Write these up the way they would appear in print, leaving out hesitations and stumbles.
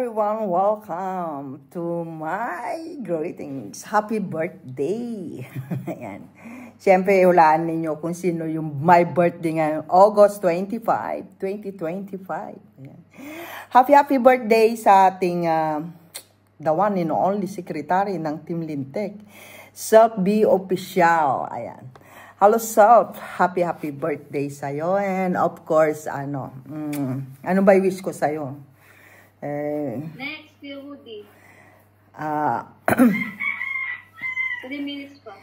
everyone, welcome to my greetings. Happy birthday! Ayan. Siyempre, hulaan ninyo kung sino yung my birthday ngayon, August 25, 2025. Ayan. Happy birthday sa ating the one and only secretary ng Team Lintek, Self B Official. Ayan. Hello, Self. Happy birthday sa'yo. And of course, ano ba yung wish ko sa'yo? Next, Phil Woody. 3 minutes pa.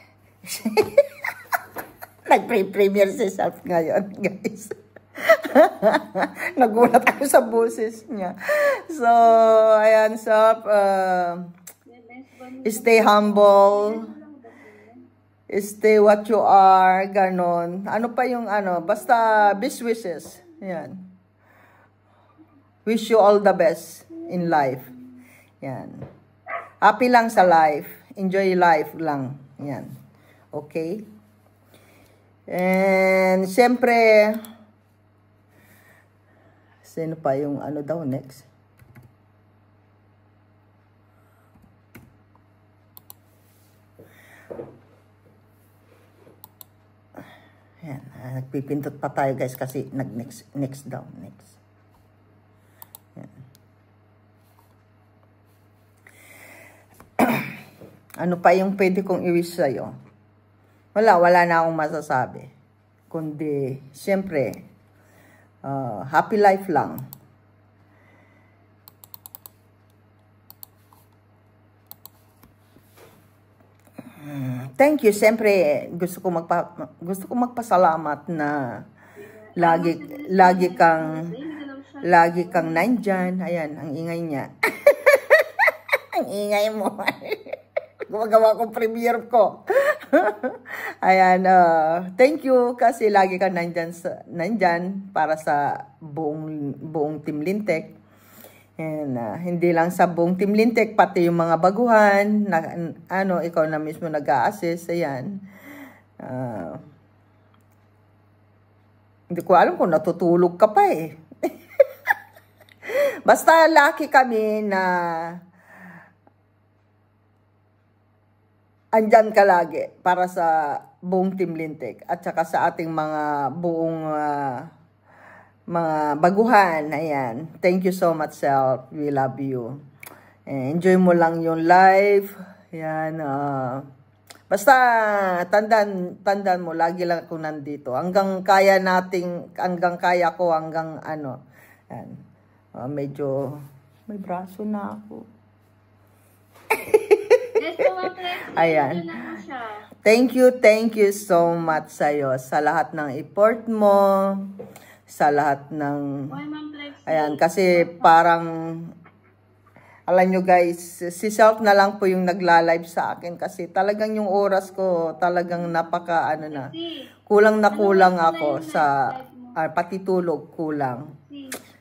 Nag-premiere si Self ngayon, guys. Nagulat ako sa boses niya. So, ayan, Self. Stay humble. Stay what you are. Ganon. Ano pa yung ano? Basta, best wishes. Ayan. Wish you all the best in life. Yan. Happy lang sa life. Enjoy life lang. Yan. Okay? And, siyempre, sino pa yung ano daw next? Yan. Nagpipindot pa tayo guys kasi next daw. Next. Ano pa yung pwede kong i-wish sa'yo? Wala na akong masasabi. Kundi, siyempre, happy life lang. Thank you. Siyempre, gusto ko magpasalamat na lagi kang nandyan. Ayan, ang ingay niya. Ang ingay mo. Gumagawa kong premiere ko. Ayan, thank you kasi lagi ka nandyan para sa buong Team Lintek. And hindi lang sa buong Team Lintek, pati yung mga baguhan, ikaw na mismo nag-a-assist. Ayan. Hindi ko alam kung natutulog ka pa eh. Basta lucky kami na andyan ka lagi para sa buong Team Lintek at saka sa ating mga buong mga baguhan. Ayan. Thank you so much, Self. We love you. Enjoy mo lang yung life. Ayan. Basta tandaan mo, lagi lang ako nandito. Hanggang kaya ko, hanggang ano. Ayan. Medyo may braso na ako. Ayan. Thank you so much sa'yo. Sa lahat ng effort mo. Sa lahat ng... Ayan, kasi parang... Alam nyo guys, si Self na lang po yung nagla-live sa akin. Kasi talagang yung oras ko, talagang kulang na kulang ako sa... pati tulog, kulang.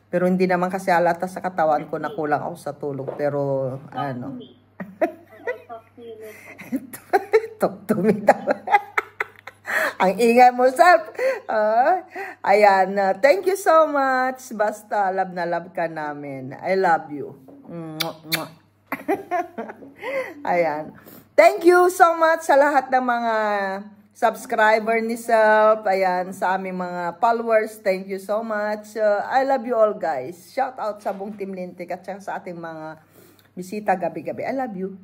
Pero hindi naman kasi halata sa katawan ko na kulang ako sa tulog. Pero, ano... Talk to me daw. Ang ingay mo, Self. Ayan. Thank you so much. Basta, love na love ka namin. I love you. Ayan. Thank you so much sa lahat ng mga subscriber ni Self. Ayan, sa aming mga followers. Thank you so much. I love you all, guys. Shout out sa buong Team Lintek at sa ating mga bisita gabi-gabi. I love you.